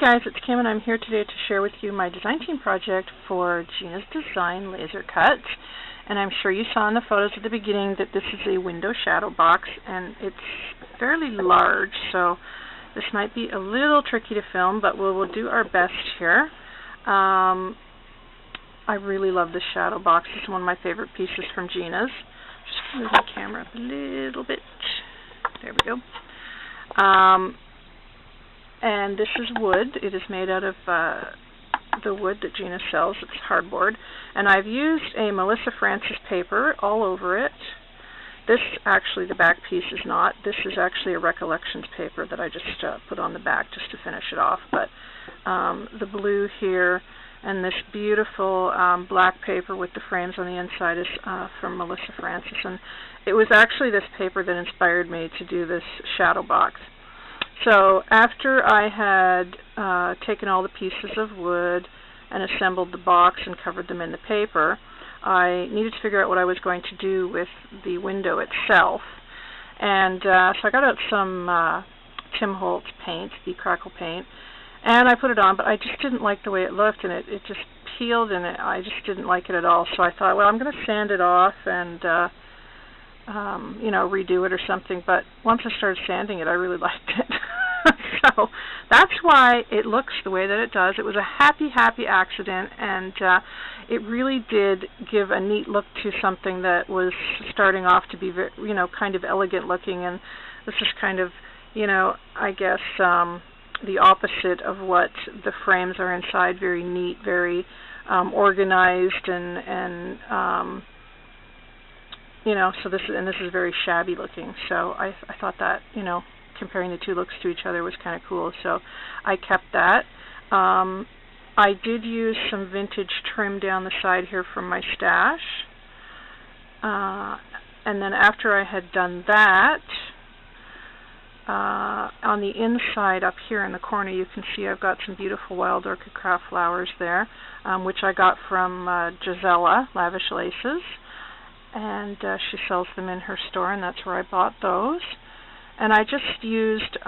guys, it's Kim and I'm here today to share with you my design team project for Gina's Design Laser Cuts. And I'm sure you saw in the photos at the beginning that this is a window shadow box and it's fairly large, so this might be a little tricky to film, but we'll do our best here. I really love this shadow box. It's one of my favorite pieces from Gina's. Just move the camera up a little bit. There we go. And this is wood. It is made out of the wood that Gina sells. It's hardboard. And I've used a Melissa Francis paper all over it. This, actually, the back piece is not. This is actually a Recollections paper that I just put on the back just to finish it off. But the blue here and this beautiful black paper with the frames on the inside is from Melissa Francis. And it was actually this paper that inspired me to do this shadow box. So after I had taken all the pieces of wood and assembled the box and covered them in the paper, I needed to figure out what I was going to do with the window itself. And so I got out some Tim Holtz paint, the crackle paint, and I put it on, but I just didn't like the way it looked, and it just peeled, and I just didn't like it at all. So I thought, well, I'm going to sand it off and you know, redo it or something. But once I started sanding it, I really liked it. So that's why it looks the way that it does. It was a happy accident, and it really did give a neat look to something that was starting off to be, you know, kind of elegant looking. And this is kind of, you know, I guess the opposite of what the frames are inside. Very neat, very organized, and you know, so this is very shabby looking. So I thought that, you know, comparing the two looks to each other was kind of cool. So I kept that. I did use some vintage trim down the side here from my stash. And then after I had done that, on the inside up here in the corner, you can see I've got some beautiful wild orchid craft flowers there, which I got from Gisela Lavish Laces. And she sells them in her store, and that's where I bought those. And I just used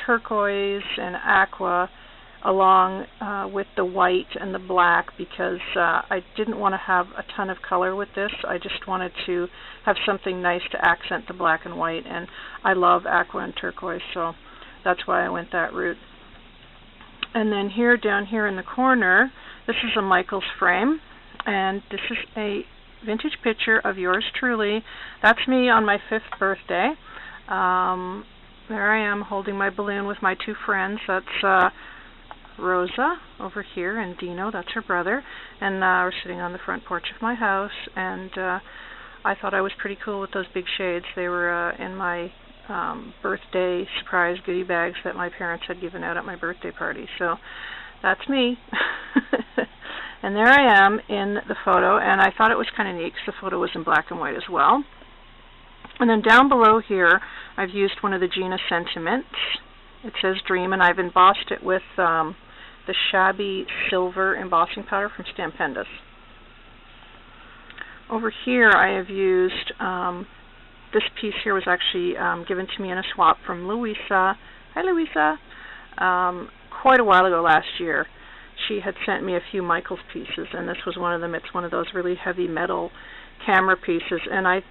turquoise and aqua along with the white and the black because I didn't want to have a ton of color with this. I just wanted to have something nice to accent the black and white, and I love aqua and turquoise, so that's why I went that route. And then here, down here in the corner, this is a Michaels frame, and this is a vintage picture of yours truly. That's me on my 5th birthday. There I am holding my balloon with my two friends. That's Rosa over here, and Dino, that's her brother. And we're sitting on the front porch of my house, and I thought I was pretty cool with those big shades. They were in my birthday surprise goodie bags that my parents had given out at my birthday party. So that's me. And there I am in the photo, and I thought it was kind of neat because the photo was in black and white as well. And then down below here, I've used one of the Gina sentiments. It says Dream, and I've embossed it with the shabby silver embossing powder from Stampendous. Over here, I have used, this piece here was actually given to me in a swap from Louisa. Hi, Louisa. Quite a while ago last year. She had sent me a few Michaels pieces, and this was one of them. It's one of those really heavy metal camera pieces, and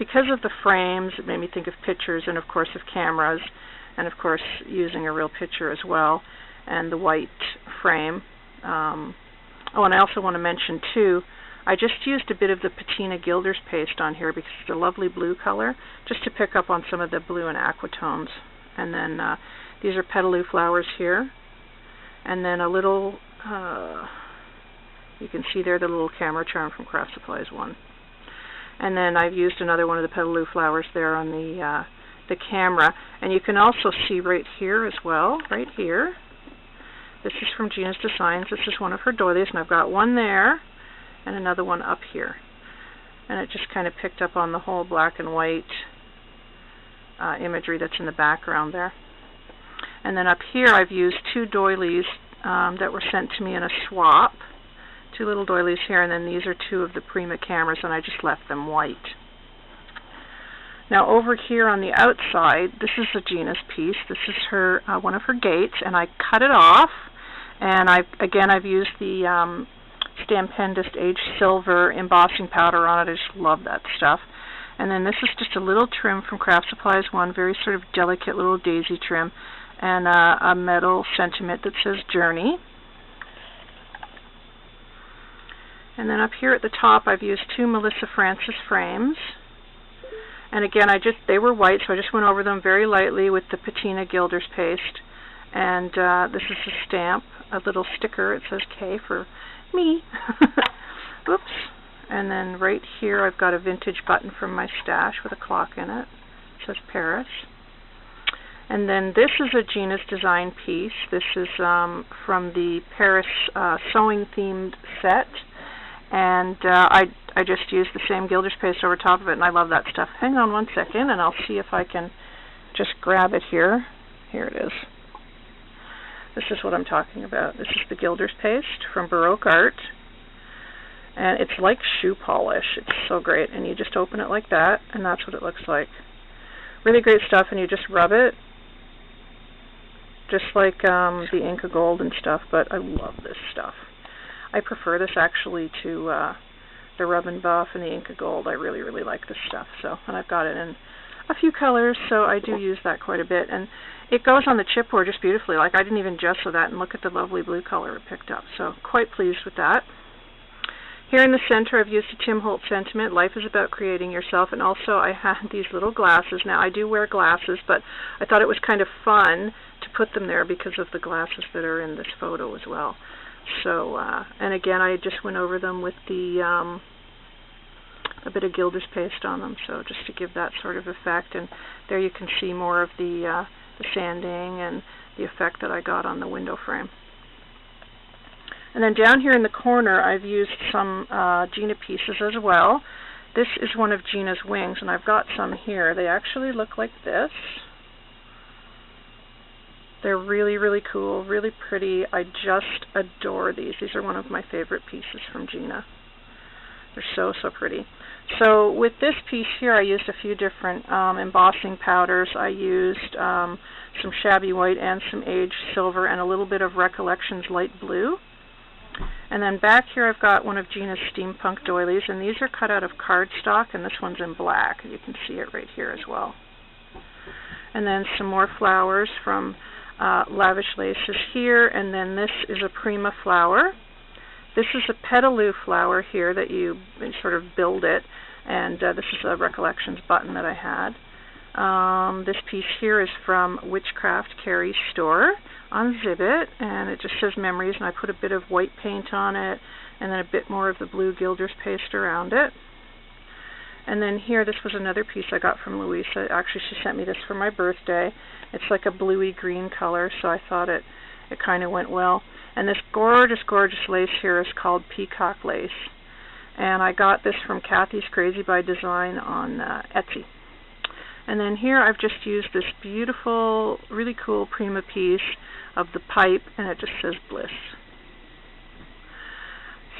because of the frames, it made me think of pictures and, of course, of cameras, and, of course, using a real picture as well, and the white frame. Oh, and I also want to mention, too, I just used a bit of the Patina Gilders paste on here because it's a lovely blue color, just to pick up on some of the blue and aqua tones. And then these are petaloo flowers here. And then a little, you can see there the little camera charm from Craft Supplies 1. And then I've used another one of the petaloo flowers there on the camera. And you can also see right here as well, right here. This is from Gina's Designs. This is one of her doilies, and I've got one there and another one up here. And it just kind of picked up on the whole black and white imagery that's in the background there. And then up here I've used two doilies that were sent to me in a swap. Two little doilies here, and then these are two of the Prima cameras, and I just left them white. Now over here on the outside, this is a Gina's piece. This is her one of her gates, and I cut it off. And I've used the Stampendist Aged Silver embossing powder on it. I just love that stuff. And then this is just a little trim from Craft Supplies One, very sort of delicate little daisy trim, and a metal sentiment that says Journey. And then up here at the top, I've used 2 Melissa Francis frames. And again, they were white, so I just went over them very lightly with the patina gilder's paste. And this is a stamp, a little sticker. It says K for me. Oops. And then right here I've got a vintage button from my stash with a clock in it. It says Paris. And then this is a Gina's design piece. This is from the Paris sewing themed set. And I just used the same gilder's paste over top of it, and I love that stuff. Hang on one second, and I'll see if I can just grab it here. Here it is. This is what I'm talking about. This is the gilder's paste from Baroque Art. And it's like shoe polish. It's so great. And you just open it like that, and that's what it looks like. Really great stuff, and you just rub it, just like the Inca Gold and stuff, but I love this stuff. I prefer this actually to the Rub and Buff and the Inca Gold. I really, really like this stuff. So, and I've got it in a few colors, so I do use that quite a bit. And it goes on the chipboard just beautifully. Like, I didn't even gesso that, and look at the lovely blue color it picked up. So, quite pleased with that. Here in the center, I've used a Tim Holtz sentiment, Life is About Creating Yourself, and also I had these little glasses. Now, I do wear glasses, but I thought it was kind of fun to put them there because of the glasses that are in this photo as well. So, and again, I just went over them with the a bit of gilder's paste on them, so just to give that sort of effect. And there you can see more of the sanding and the effect that I got on the window frame. And then down here in the corner, I've used some Gina pieces as well. This is one of Gina's wings, and I've got some here. They actually look like this. They're really, really cool, really pretty. I just adore these. These are one of my favorite pieces from Gina. They're so, so pretty. So with this piece here, I used a few different embossing powders. I used some Shabby White and some Aged Silver and a little bit of Recollections Light Blue. And then back here I've got one of Gina's steampunk doilies, and these are cut out of cardstock, and this one's in black. You can see it right here as well. And then some more flowers from Lavish Laces here, and then this is a Prima flower. This is a petaloo flower here that you sort of build it, and this is a Recollections button that I had. This piece here is from Witchcraft Carrie's store on Zibbit, and it just says Memories, and I put a bit of white paint on it, and then a bit more of the blue gilder's paste around it. And then here, this was another piece I got from Louisa. Actually, she sent me this for my birthday. It's like a bluey green color, so I thought it kind of went well. And this gorgeous, gorgeous lace here is called Peacock Lace. And I got this from Kathy's Crazy by Design on Etsy. And then here I've just used this beautiful, really cool Prima piece of the pipe, and it just says Bliss.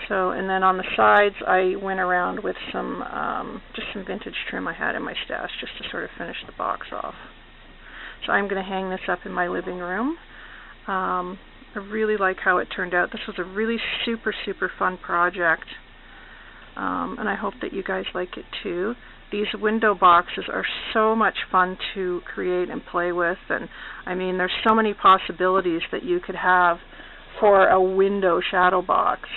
So, and then on the sides I went around with some, just some vintage trim I had in my stash just to sort of finish the box off. So I'm going to hang this up in my living room. I really like how it turned out. This was a really super, super fun project, and I hope that you guys like it too. These window boxes are so much fun to create and play with, and I mean, there's so many possibilities that you could have for a window shadow box.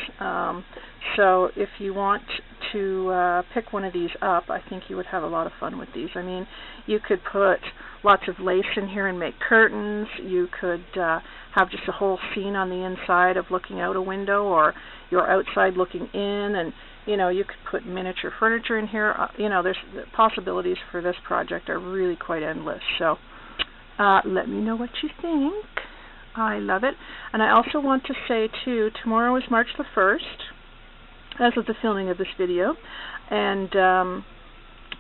So if you want to pick one of these up, I think you would have a lot of fun with these. I mean, you could put lots of lace in here and make curtains. You could have just a whole scene on the inside of looking out a window, or you're outside looking in, and you know, you could put miniature furniture in here. You know, there's the possibilities for this project are really quite endless. So let me know what you think. I love it. And I also want to say too, tomorrow is March the 1st, as of the filming of this video, and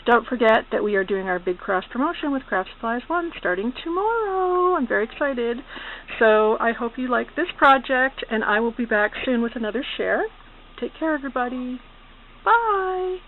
don't forget that we are doing our big cross promotion with Craft Supplies One starting tomorrow. I'm very excited. So I hope you like this project, and I will be back soon with another share. Take care, everybody. Bye.